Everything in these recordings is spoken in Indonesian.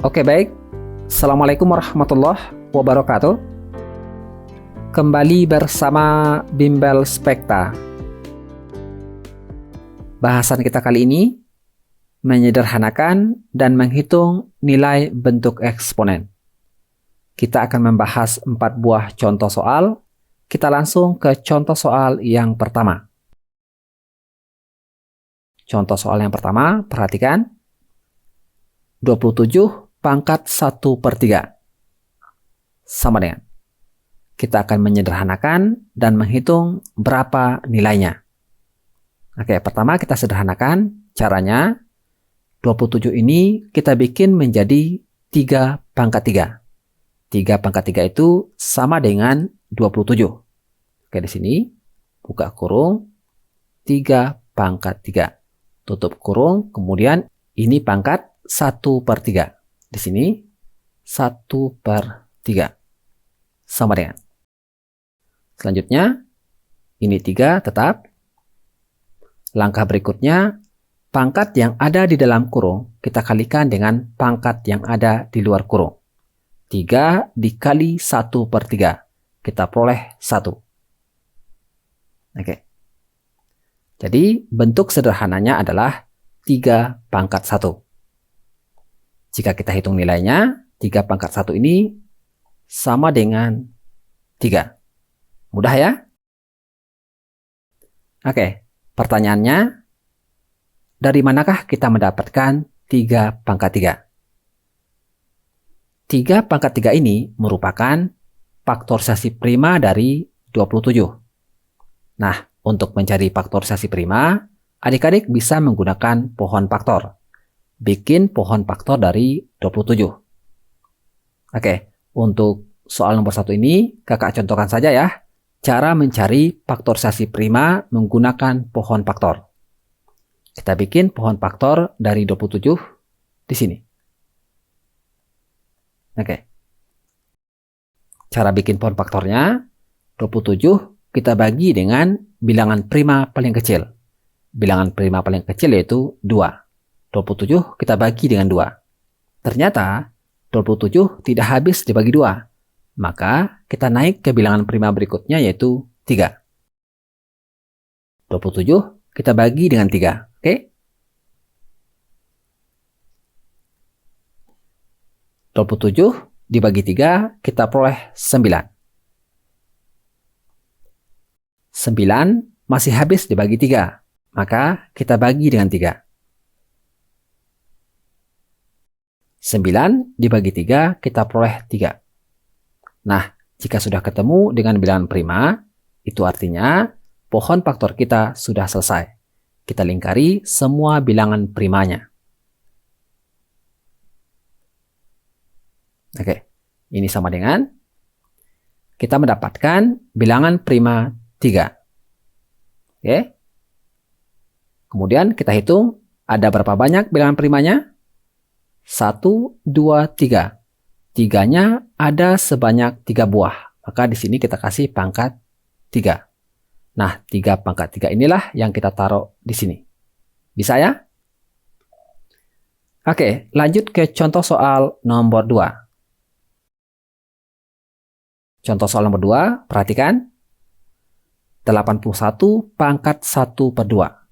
Oke, baik. Assalamualaikum warahmatullahi wabarakatuh. Kembali bersama Bimbel Spekta. Bahasan kita kali ini menyederhanakan dan menghitung nilai bentuk eksponen. Kita akan membahas 4 buah contoh soal. Kita langsung ke contoh soal yang pertama. Contoh soal yang pertama, perhatikan. 27 pangkat 1/3 sama dengan. Kita akan menyederhanakan dan menghitung berapa nilainya. Oke, pertama kita sederhanakan caranya. 27 ini kita bikin menjadi 3 pangkat 3. 3 pangkat 3 itu sama dengan 27. Oke, di sini buka kurung 3 pangkat 3. Tutup kurung, kemudian ini pangkat 1/3. Di sini 1/3 sama dengan. Selanjutnya ini 3 tetap. Langkah berikutnya, pangkat yang ada di dalam kurung kita kalikan dengan pangkat yang ada di luar kurung. 3 dikali 1/3. Kita peroleh 1. Oke. Jadi bentuk sederhananya adalah 3 pangkat 1. Jika kita hitung nilainya, 3 pangkat 1 ini sama dengan 3. Mudah ya? Oke, pertanyaannya, dari manakah kita mendapatkan 3 pangkat 3? 3 pangkat 3 ini merupakan faktorisasi prima dari 27. Nah, untuk mencari faktorisasi prima, adik-adik bisa menggunakan pohon faktor. Bikin pohon faktor dari 27. Oke, untuk soal nomor 1 ini, kakak contohkan saja ya. Cara mencari faktorisasi prima menggunakan pohon faktor. Kita bikin pohon faktor dari 27 di sini. Oke. Cara bikin pohon faktornya, 27 kita bagi dengan bilangan prima paling kecil. Bilangan prima paling kecil yaitu 2. 27 kita bagi dengan 2. Ternyata 27 tidak habis dibagi 2. Maka kita naik ke bilangan prima berikutnya yaitu 3. 27 kita bagi dengan 3. Oke? 27 dibagi 3 kita peroleh 9. 9 masih habis dibagi 3. Maka kita bagi dengan 3. 9 dibagi 3, kita peroleh 3. Nah, jika sudah ketemu dengan bilangan prima, itu artinya pohon faktor kita sudah selesai. Kita lingkari semua bilangan primanya. Oke, ini sama dengan kita mendapatkan bilangan prima 3. Oke. Kemudian kita hitung ada berapa banyak bilangan primanya? 1, 2, 3. 3-nya ada sebanyak 3 buah. Maka di sini kita kasih pangkat 3. Nah, 3 pangkat 3 inilah yang kita taruh di sini. Bisa ya? Oke, lanjut ke contoh soal nomor 2. Contoh soal nomor 2, perhatikan. 81 pangkat 1/2.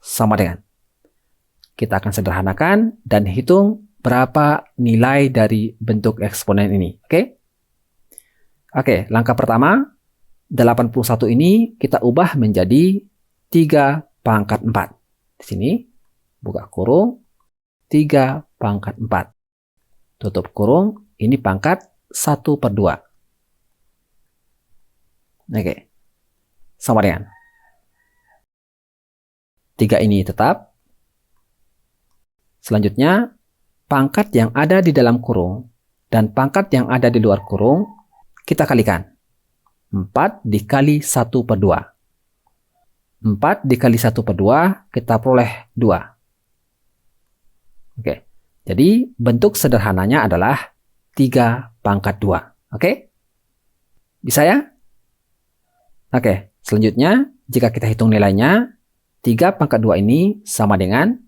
Sama dengan. Kita akan sederhanakan dan hitung berapa nilai dari bentuk eksponen ini. Oke? Oke, langkah pertama, 81 ini kita ubah menjadi 3 pangkat 4. Di sini, buka kurung, 3 pangkat 4. Tutup kurung, ini pangkat 1/2. Oke, sama dengan. 3 ini tetap. Selanjutnya, pangkat yang ada di dalam kurung dan pangkat yang ada di luar kurung kita kalikan. 4 dikali 1/2. 4 dikali 1/2 kita peroleh 2. Oke, jadi bentuk sederhananya adalah 3 pangkat 2. Oke? Bisa ya? Oke, selanjutnya jika kita hitung nilainya, 3 pangkat 2 ini sama dengan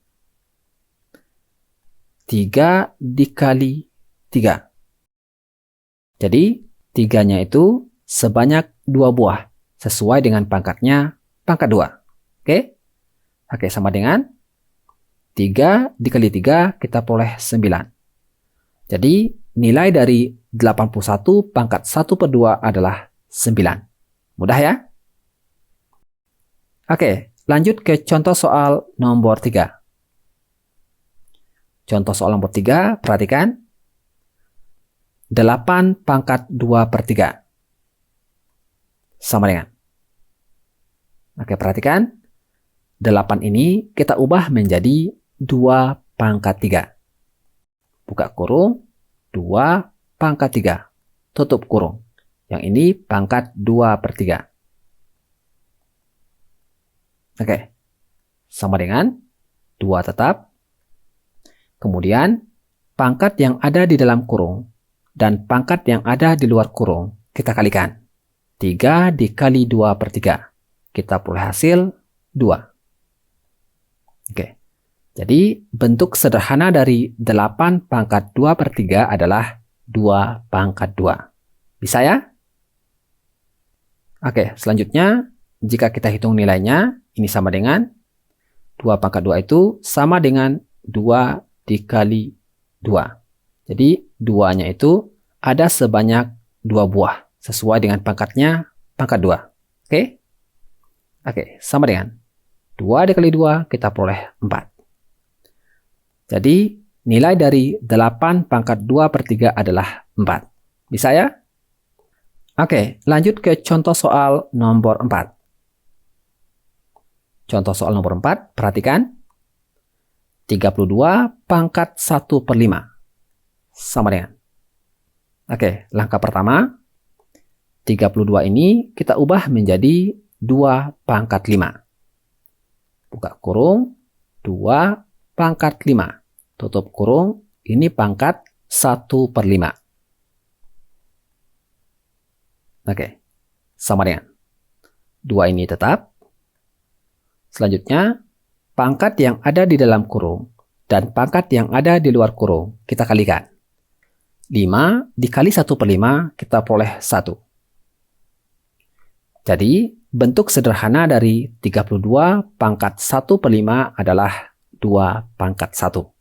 3 dikali 3. Jadi, 3-nya itu sebanyak 2 buah, sesuai dengan pangkatnya, pangkat 2. Oke? Oke, sama dengan 3 dikali 3, kita peroleh 9. Jadi, nilai dari 81 pangkat 1/2 adalah 9. Mudah ya? Oke, lanjut ke contoh soal nomor 3. Contoh soal nomor 3, perhatikan. 8 pangkat 2/3. Sama dengan. Oke, perhatikan. 8 ini kita ubah menjadi 2 pangkat 3. Buka kurung, 2 pangkat 3. Tutup kurung. Yang ini pangkat 2/3. Oke, sama dengan 2 tetap. Kemudian, pangkat yang ada di dalam kurung dan pangkat yang ada di luar kurung kita kalikan. 3 dikali 2/3. Kita peroleh hasil 2. Oke, jadi bentuk sederhana dari 8 pangkat 2/3 adalah 2 pangkat 2. Bisa ya? Oke, selanjutnya, jika kita hitung nilainya, ini sama dengan 2 pangkat 2 itu sama dengan 2 dikali 2. Jadi, 2-nya itu ada sebanyak 2 buah, sesuai dengan pangkatnya, pangkat 2. Oke? Oke, sama dengan 2 dikali 2, kita peroleh 4. Jadi, nilai dari 8 pangkat 2/3 adalah 4. Bisa ya? Oke, lanjut ke contoh soal nomor 4. Contoh soal nomor 4, perhatikan. 32 pangkat 1/5. Sama dengan. Oke, langkah pertama. 32 ini kita ubah menjadi 2 pangkat 5. Buka kurung, 2 pangkat 5. Tutup kurung, ini pangkat 1/5. Oke, sama dengan 2 ini tetap. Selanjutnya, pangkat yang ada di dalam kurung dan pangkat yang ada di luar kurung kita kalikan. 5 dikali 1/5 kita peroleh 1. Jadi, bentuk sederhana dari 32 pangkat 1/5 adalah 2 pangkat 1.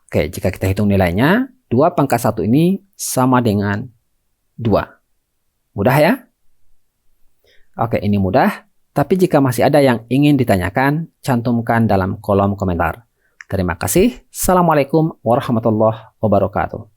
Oke, jika kita hitung nilainya, 2 pangkat 1 ini sama dengan 2. Mudah ya? Oke, ini mudah. Tapi jika masih ada yang ingin ditanyakan, cantumkan dalam kolom komentar. Terima kasih. Assalamualaikum warahmatullahi wabarakatuh.